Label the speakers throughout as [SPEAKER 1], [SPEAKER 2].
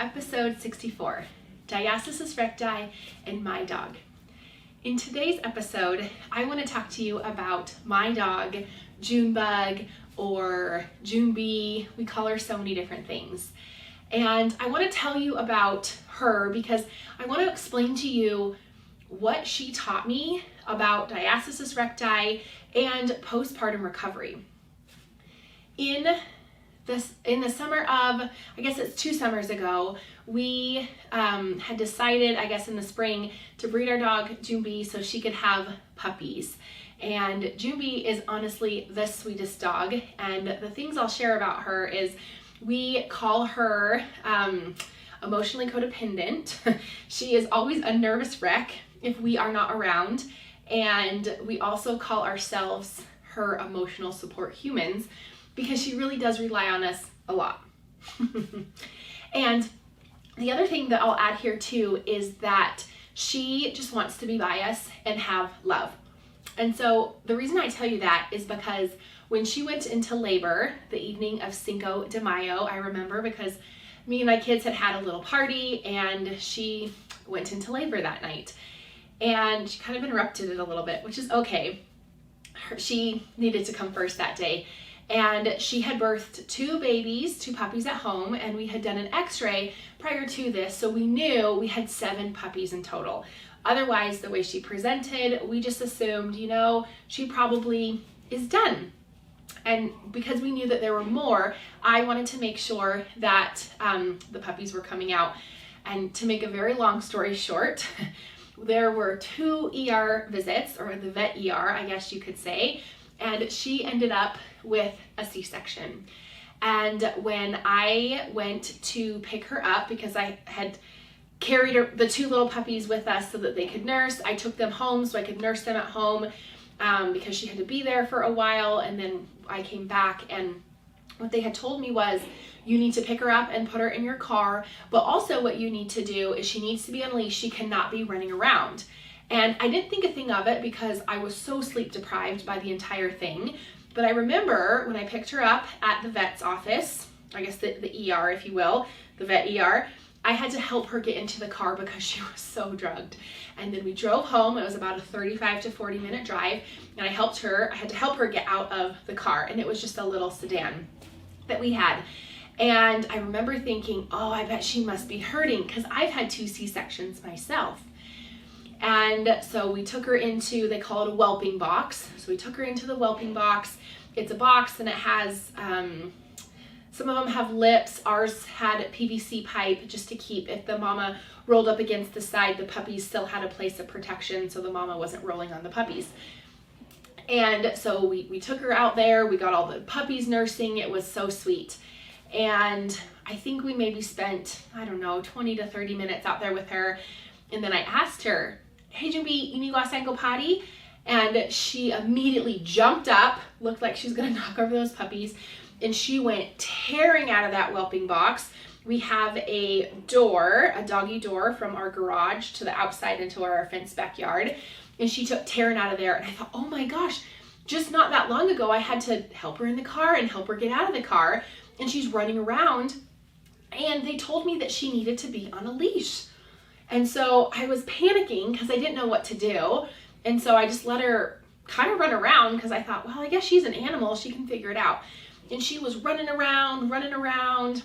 [SPEAKER 1] episode 64, Diastasis Recti and my dog. In today's episode, I want to talk to you about my dog, Junebug, or Junebee. We call her so many different things. And I want to tell you about her because I want to explain to you what she taught me about diastasis recti and postpartum recovery. In the summer of, I guess it's 2 summers ago, we had decided, I guess in the spring, to breed our dog Junebee so she could have puppies. And Junebee is honestly the sweetest dog, and the things I'll share about her is we call her emotionally codependent. She is always a nervous wreck if we are not around, and we also call ourselves her emotional support humans because she really does rely on us a lot. And the other thing that I'll add here too is that she just wants to be by us and have love. And so the reason I tell you that is because when she went into labor the evening of Cinco de Mayo, I remember because me and my kids had a little party and she went into labor that night. And she kind of interrupted it a little bit, which is okay. She needed to come first that day. And she had birthed 2 puppies at home, and we had done an x-ray prior to this, so we knew we had 7 puppies in total. Otherwise, the way she presented, we just assumed, she probably is done. And because we knew that there were more, I wanted to make sure that the puppies were coming out. And to make a very long story short, there were 2 ER visits, or the vet ER, I guess you could say, and she ended up with a C-section. And when I went to pick her up, because I had carried the 2 little puppies with us so that they could nurse, I took them home so I could nurse them at home because she had to be there for a while, and then I came back, and what they had told me was, you need to pick her up and put her in your car, but also what you need to do is she needs to be on leash. She cannot be running around. And I didn't think a thing of it because I was so sleep deprived by the entire thing. But I remember when I picked her up at the vet's office, I guess the ER, if you will, the vet ER, I had to help her get into the car because she was so drugged. And then we drove home. It was about a 35 to 40 minute drive, and I had to help her get out of the car, and it was just a little sedan that we had. And I remember thinking, oh, I bet she must be hurting because I've had 2 C-sections myself. And so we took her into, they call it a whelping box. So we took her into the whelping box. It's a box and it has, some of them have lips. Ours had PVC pipe just to keep, if the mama rolled up against the side, the puppies still had a place of protection so the mama wasn't rolling on the puppies. And so we took her out there. We got all the puppies nursing. It was so sweet. And I think we maybe spent, 20 to 30 minutes out there with her. And then I asked her, hey, Junebee, you need to go outside and go potty? And she immediately jumped up, looked like she was going to knock over those puppies, and she went tearing out of that whelping box. We have a door, a doggy door from our garage to the outside into our fenced backyard, and she took tearing out of there. And I thought, oh my gosh, just not that long ago, I had to help her in the car and help her get out of the car, and she's running around, and they told me that she needed to be on a leash. And so I was panicking because I didn't know what to do. And so I just let her kind of run around because I thought, well, I guess she's an animal. She can figure it out. And she was running around.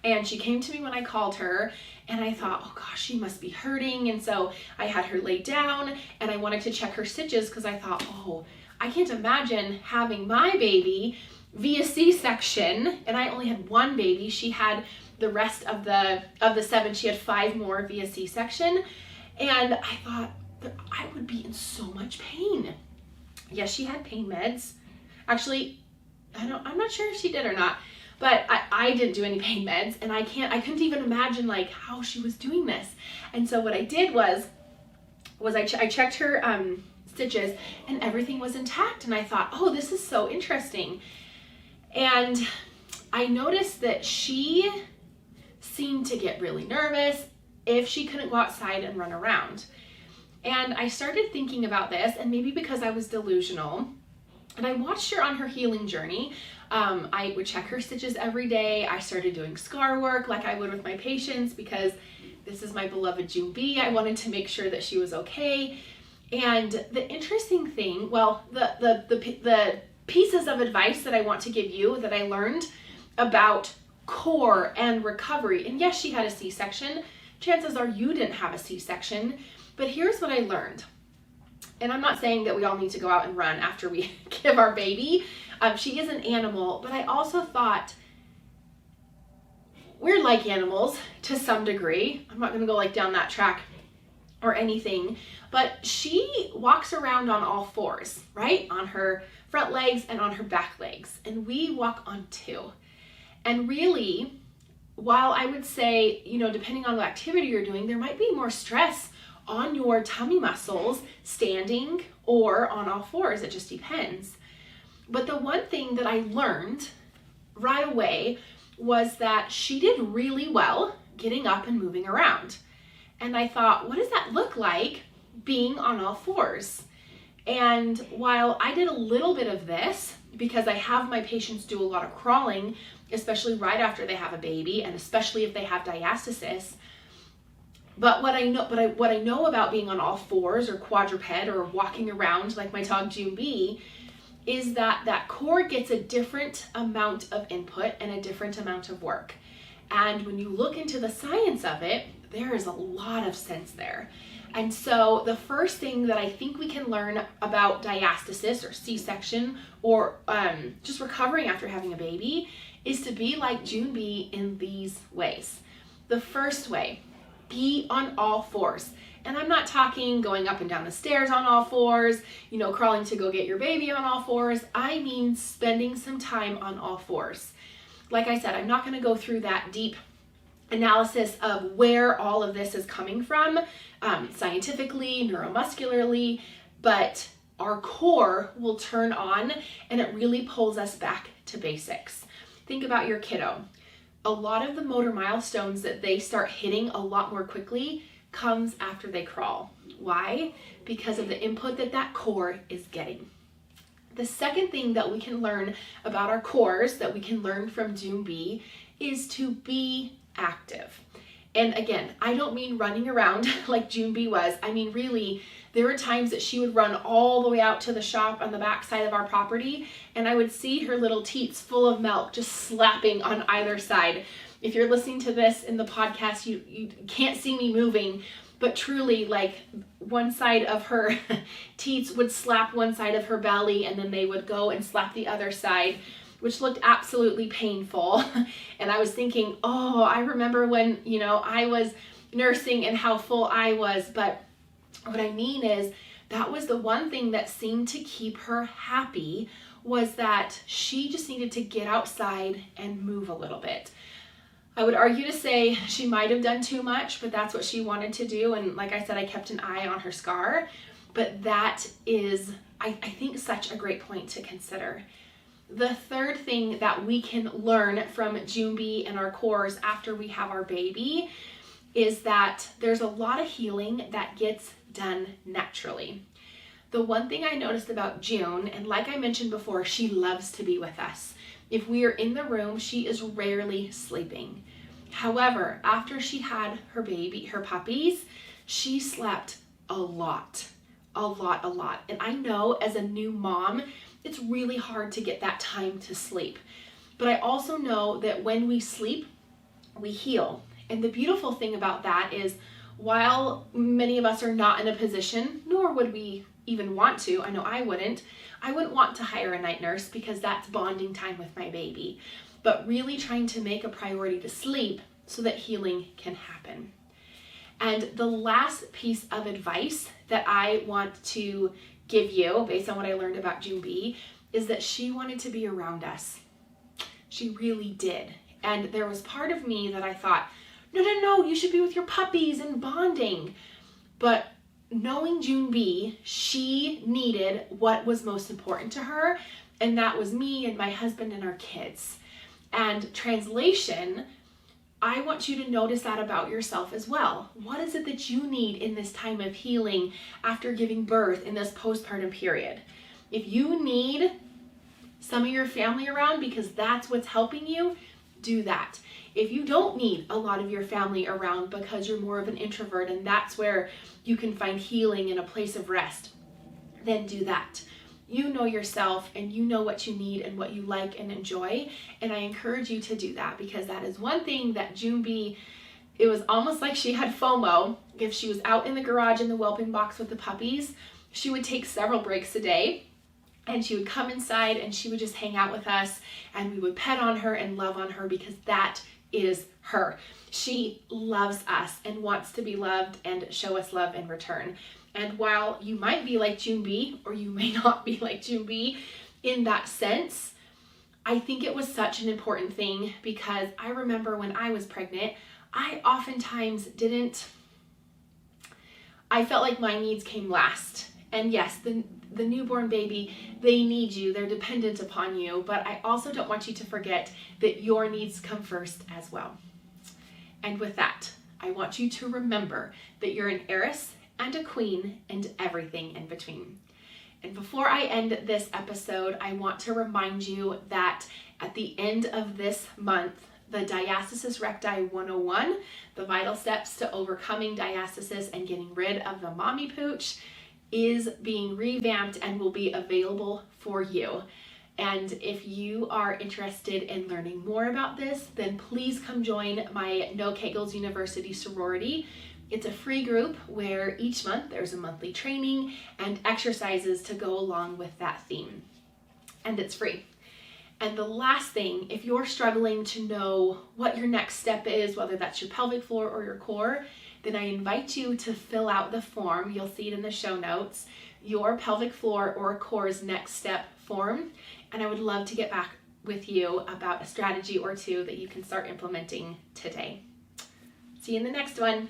[SPEAKER 1] And she came to me when I called her. And I thought, oh gosh, she must be hurting. And so I had her lay down and I wanted to check her stitches because I thought, oh, I can't imagine having my baby via C-section. And I only had 1 baby. She had the rest of the 7, she had 5 more via C-section. And I thought that I would be in so much pain. Yes, she had pain meds. Actually, I'm not sure if she did or not, but I didn't do any pain meds, and I couldn't even imagine like how she was doing this. And so what I did was I checked her stitches and everything was intact. And I thought, oh, this is so interesting. And I noticed that she seemed to get really nervous if she couldn't go outside and run around. And I started thinking about this, and maybe because I was delusional, and I watched her on her healing journey. I would check her stitches every day. I started doing scar work like I would with my patients because this is my beloved June B. I wanted to make sure that she was okay. And the interesting thing, well, the pieces of advice that I want to give you that I learned about core and recovery, and yes, she had a C-section. Chances are you didn't have a C-section, but here's what I learned. And I'm not saying that we all need to go out and run after we give our baby. She is an animal, but I also thought we're like animals to some degree. I'm not going to go like down that track or anything, but she walks around on all fours, right? On her front legs and on her back legs, and we walk on two. And really, while I would say, depending on the activity you're doing, there might be more stress on your tummy muscles standing or on all fours. It just depends. But the one thing that I learned right away was that she did really well getting up and moving around. And I thought, what does that look like being on all fours? And while I did a little bit of this, because I have my patients do a lot of crawling, especially right after they have a baby, and especially if they have diastasis. But what I know about being on all fours or quadruped or walking around like my dog June B is that core gets a different amount of input and a different amount of work. And when you look into the science of it, there is a lot of sense there. And so the first thing that I think we can learn about diastasis or C-section or just recovering after having a baby is to be like June B in these ways. The first way, be on all fours. And I'm not talking going up and down the stairs on all fours, crawling to go get your baby on all fours. I mean spending some time on all fours. Like I said, I'm not going to go through that deep analysis of where all of this is coming from, scientifically, neuromuscularly, but our core will turn on and it really pulls us back to basics. Think about your kiddo. A lot of the motor milestones that they start hitting a lot more quickly comes after they crawl. Why? Because of the input that core is getting. The second thing that we can learn about our cores that we can learn from June B is to be active. And again, I don't mean running around like June B was. I mean, really, there were times that she would run all the way out to the shop on the back side of our property, and I would see her little teats full of milk just slapping on either side. If you're listening to this in the podcast, you can't see me moving, but truly, like, one side of her teats would slap one side of her belly, and then they would go and slap the other side, which looked absolutely painful. And I was thinking, oh, I remember when, I was nursing and how full I was. But what I mean is that was the one thing that seemed to keep her happy, was that she just needed to get outside and move a little bit. I would argue to say she might have done too much, but that's what she wanted to do. And like I said, I kept an eye on her scar. But that is, I think, such a great point to consider. The third thing that we can learn from June B and our cores after we have our baby is that there's a lot of healing that gets done naturally. The one thing I noticed about June, and like I mentioned before, she loves to be with us. If we are in the room, she is rarely sleeping. However, after she had her baby, her puppies, she slept a lot. And I know as a new mom, it's really hard to get that time to sleep. But I also know that when we sleep, we heal. And the beautiful thing about that is, while many of us are not in a position, nor would we even want to, I know I wouldn't want to hire a night nurse because that's bonding time with my baby. But really trying to make a priority to sleep so that healing can happen. And the last piece of advice that I want to give you, based on what I learned about June B, is that she wanted to be around us. She really did. And there was part of me that I thought, no, you should be with your puppies and bonding. But knowing June B, she needed what was most important to her, and that was me and my husband and our kids. And translation, I want you to notice that about yourself as well. What is it that you need in this time of healing after giving birth in this postpartum period? If you need some of your family around because that's what's helping you, do that. If you don't need a lot of your family around because you're more of an introvert and that's where you can find healing and a place of rest, then do that. You know yourself and you know what you need and what you like and enjoy, and I encourage you to do that because that is one thing that June B, it was almost like she had FOMO. If she was out in the garage in the whelping box with the puppies, she would take several breaks a day and she would come inside and she would just hang out with us and we would pet on her and love on her because that is her. She loves us and wants to be loved and show us love in return. And while you might be like June B or you may not be like June B in that sense, I think it was such an important thing because I remember when I was pregnant, I oftentimes I felt like my needs came last. And yes, the newborn baby, they need you, they're dependent upon you, but I also don't want you to forget that your needs come first as well. And with that, I want you to remember that you're an heiress and a queen and everything in between. And before I end this episode, I want to remind you that at the end of this month, the Diastasis Recti 101, the vital steps to overcoming diastasis and getting rid of the mommy pooch, is being revamped and will be available for you. And if you are interested in learning more about this, then please come join my No Kegels University sorority. It's a free group where each month there's a monthly training and exercises to go along with that theme. And it's free. And the last thing, if you're struggling to know what your next step is, whether that's your pelvic floor or your core, then I invite you to fill out the form. You'll see it in the show notes, your pelvic floor or core's next step form. And I would love to get back with you about a strategy or two that you can start implementing today. See you in the next one.